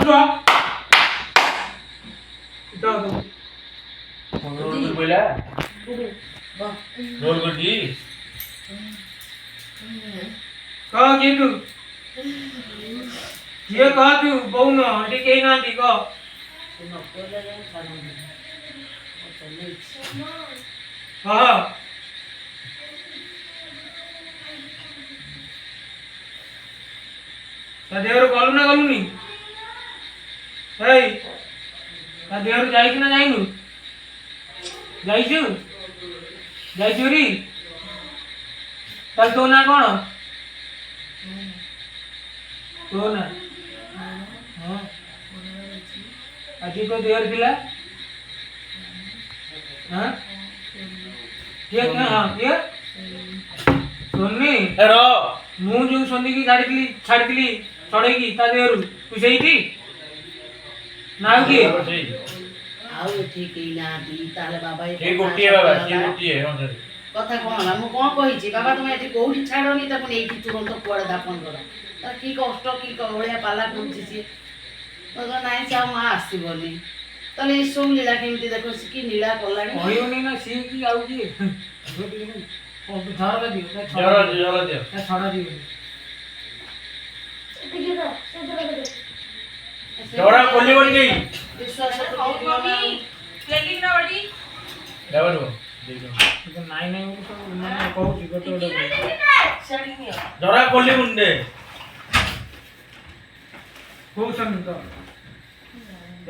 जा इटा तो रोल बोला रोल कर दी का के तू ये का तू बहु ना हटे के ना दी का हां ता देवर गलु ना गलुनी हेई ता देवर जाई कि ना जाईनु जाईछु जाईछु री ताल तो ना कोन तो ना हां आजी को देवर दिला हां ये क्या हां ये सोनी रो मु जो सोनी की छाड़ी दिली छड़े की ता देवर तू सही थी नाउ की आउ ठीक ही ना दी ताले बाबा के गोटी है बाबा के गोटी है हां सर कथा कोन होला मु कोन कहिछि बाबा तुम एठी कोठी छाडोनी ताको नेठी तुरंत कुआडे दापन कर त की कष्ट की कवळिया पाला कोनछि सी मगर नाइ सा मा आसीबनी तले ई सोम लीला केमती देखो की नीला कलानी होयोनी ना सी की आउ की गोटी नहीं ओ झारा दियो जरा दियो ए छड़ा दियो जरा कोली बन गई विश्वास तो मम्मी प्लेटिंग ना बड़ी लेवल वो देखो तो नाइ नाइ तो माने कहू छी गोटे गोटे सड़ी नहीं जरा कोली मुंडे खूब संग तो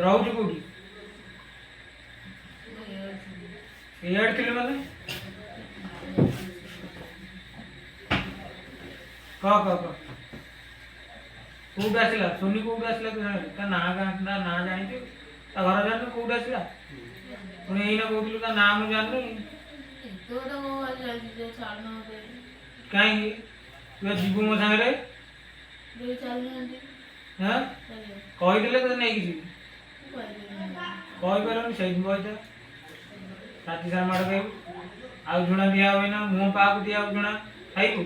रहू छी कोडी एड किलो माने का कोड आसला सोनी कोड आसला ता ना गांठना ना जानि छी ता घर जान कोड आसला पुणे एना कोडलु ता नाम जाननी तो वो वाला जो छाड़ना होते काई तू जीवु मो संगे रे दे चलने दे हां कहि देले तो नै किछि कहि परन सही बइता राती सारा मार गई आउ जुणा दिया होय ना मुंह पाक दिया जुणा खाइबु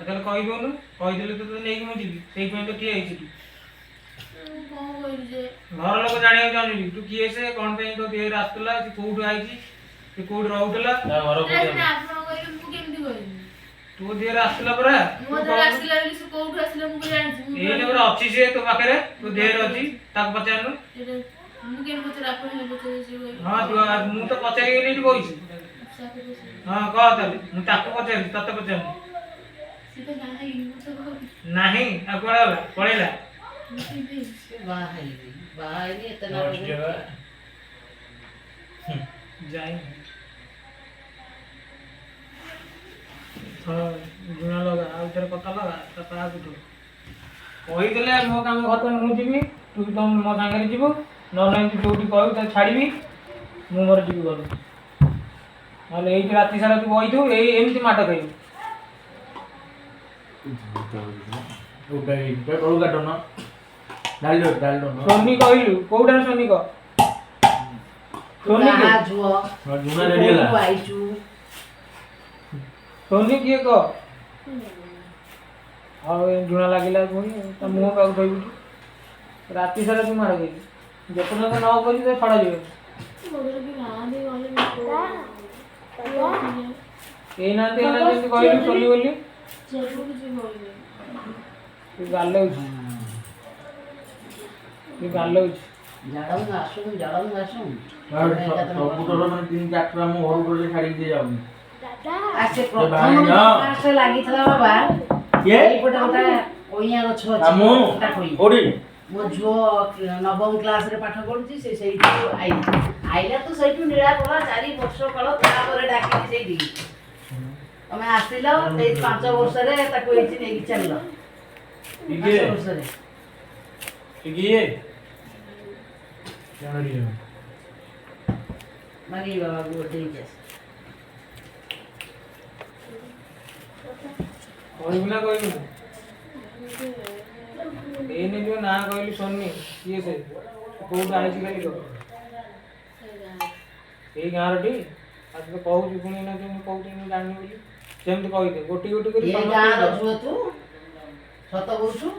अतल कहि दोनु कहि देले तो नै कि मु जीबी सेई पय तो किए आइछि कौन कोई जे घर लोग जाने जानि तू किए से कोन पे तो देर आस्तला से कोड आइछि से कोड रहउतला ता घर को ना आपण कोई मु केमती कोई तू देर आस्तला परा मो तो आसिला कि से कोउठ आसिला मु जानि ए ने अच्छी से तो पाखरे तू देर अछि ताक पचारनु मु केन पचर आपण ने पचर जे हां तू मु तो पचारि गेली नी कहिछि हां कह तले मु ताक पचारि तते पचारनु सीधा नाही मु तो नाही आ कोळा पळेला बाहाई नहीं इतना जाई हां गुना लगा आ उधर कथा लगा त पा गुटो कहि देले मो काम खतम मु जीबी तू तुम मो संगे जीबो न नै तू जोटी कहू त छाड़ीबी मु मोर जीबी गलो हाले एई राती सारा तू बइथु एई एमती माट कहिबी उठाई पे करू काटो ना डाल दो सोनी कहिलु कोउडा सोनी क सोनी के जुओ जुना रेडी ला आइचू सोनी किए क आ जुना लागिला कोनी त मुंह का धोइबु राती सारा तू मार गई जपना तो न करी तो छड़ा जीवे मोदर की ना दे वाले ए ना ते कहिलु सोनी बोली जरूर जी होई तू गाले ये गालो जाड़ाऊ आसुम सब तो मन 3-4 टा मु होल कर छाड़ी दे जाऊ आसे प्रथम क्लास लागि थला बाबा के एई पटा पटा ओइया गछ अछि हमु ओडी मो जो नवम क्लास रे पाठ पढुची से सेइठु आइला तो सेइठु निळा कला 4 वर्ष काल ता परे डाकी सेइठी तमे आसिलो 5 वर्ष रे ताको एची नेकी चललो ठीक है 5 वर्ष रे ठीक है क्या रही है मागी बाबा को दे जा कहबुला कहबु एने जो ना कहली सोनी किए से कोउडा आइछि खाली को ए गारटी आज तो कहू पुणी ना जे कहू मैं जानि बोली सेमति कहि दे गोटी गोटी करी ये गार जुओ तू सत बोलछु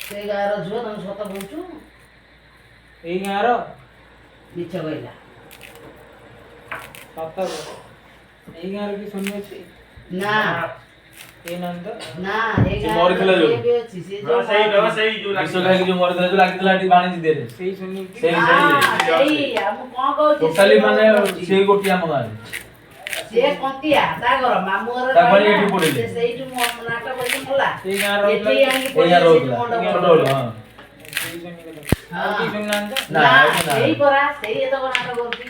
ସେ ଗାଁର ଝିଅ ତମେ ସତ କହୁଛୁ ଏଇ ଗାଁର ମିଛ କହିଲା ସତ ଏଇ ଗାଁରେ କି ଶୁଣି ଅଛି ନା ଏଇ ନାହାନ୍ତି ତ ନା ଏ ସେ ଗାଁର ମରିଥିଲା ଯୋଉ। ଯିଏ ବି ଅଛି ସେ ଯୋଉ ବିଷ ଖାଇକି ଯୋଉ ମରିଥିଲା ଯୋଉ ଲାଗିଥିଲା ଏଠି ବାଣିଜ୍ୟ ଦେହରେ ସେଇ ଶୁଣି ସେଇ ସେଇ ମୁଁ କଣ କହୁଛି ଟୋଟାଲି ସେଇ ମାନେ କଥା କହୁଛି। ସେଇ ଗୋଟିଏ ଆମ ଗାଁରେ ସିଏ କଣ୍ଟିଆ ତା ଘର ମାମୁଁ ଘର ତା ଘରେ ରହିଲା, ଏଠି ପଡିଲେ। ସେ ସେଇଠୁ ନାଟ କରିକି ମଲା ସେଇ ଗାଁର ଏଠି ଆଣିକି ଏଇ ପଡିଲେ ଗାଁରେ ସେଇଠି ରହୁଥିଲା ମଣ୍ଡପ ଛୋଟବେଳୁ ହଁ ସେଇ ଶୁଣି କଥା ଆଉ କି ଶୁଣି ନାହାନ୍ତି ତ ନା, ନା ଏଠି ନା। ସେଇ ପରା ସେଇ ଏତକ ନାଟ କରୁଛି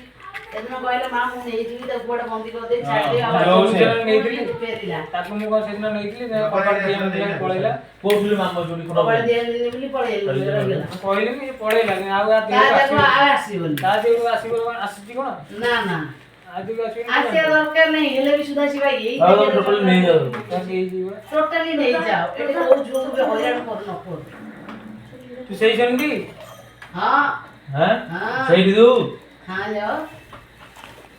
ସେଦିନ କହିଲେ ମା ମୁଁ ନେଇଯିବି ତାକୁ କୁଆଡେ ବନ୍ଦୀ କରିଦେଇ ହଁ, ଛାଡିଦେବି ଯୋଉ ଆଉ ସେ ନେଇଥିଲି। ଫେରିଲା ତାକୁ ମୁଁ କଣ ସେଦିନ ନେଇଥିଲି କବାଟ ଦିଆ ପଳେଇଲା କହୁଥିଲି ମାମା ଯୋଉଠି ଖଣ୍ଡ କବାଟ ଦିଆଯିବନି ବୋଲି ପଳେଇଲା ରହିଗଲା ମୁଁ କହିଲି କି ପଳେଇଲା କିନ୍ତୁ ଆଉ ଆ ତା ଦେହକୁ ତାକୁ ଆସିବ ଆଉ ଆସିବନି ତା ଦେହକୁ ଆସିବ କଣ ଆସିଛି କଣ ନା ନା ଆଦିକୁ ଆସିବା ଆସିବ ଦରକାର ନାହିଁ ହେଲେ ବି ସୁଧା ଶିବା ଏଇ ଆଉ ତମେ ଟୋଟାଲି ନେଇଯାଉ ହେଇଯିବ ଟୋଟାଲି ନେଇଯାଅ ଏଠି କୋଉ ଝିଅକୁ ବି ହଇରାଣ କରୁ ନ କରୁ ତୁ ସେଇ ଶୁଣିକି ହଁ ହଁ ହଁ ସେଇଠି ତୁ ହଁ ଯାଅ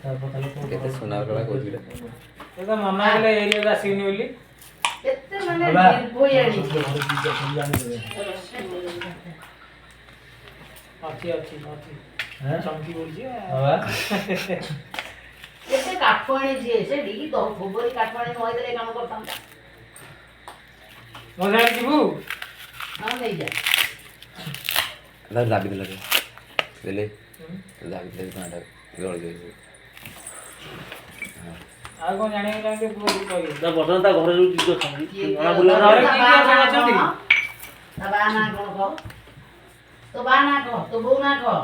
କେତେ ସୁନା କଳା କହୁଛି ତୋ ତ ମାମା କହିଲେ ଏରିଆକୁ ଆସିବିନି ବୋଲି କେତେ ମାନେ ବାବା। ନିର୍ଭୟାଣୀ ଅଛି ଅଛି ଅଛି ହଁ ଚମକି ପଡୁଛି ବାବା କେତେ କାଠ ଆଣି ଯିଏ ସେ ଡିକି ଗୋବରୀ କାଠ ଆଣି ନଇଦେଲେ କାମ କରିଥାନ୍ତା ମୋ ସାଙ୍ଗରେ ଯିବୁ ହଁ ନେଇଯା ଦାବି ଦେଲେ ଦେଲେ ଦାବି ଦେଲେ ଟଙ୍କା ଜଳ ଆଉ କଣ ଜାଣିବାକୁ ଚାହୁଁଛୁ ପୁଅ କହିବୁ ତା ବର୍ତ୍ତମାନ ତା ଘରେ ଯୋଉ ଜିନିଷ ଅଛନ୍ତି କିଏ ଜଣା କିଏ ପଡିଲା ଘରେ ତା କିଏ ବାଆ କିଏ ନାଁ ଅଛନ୍ତି? କଣ? ତା ବାଆ ନାଁ କଣ କହ ତୋ ବାଆ ନାଁ କହ ତୋ ବୋଉ ନାଁ କହ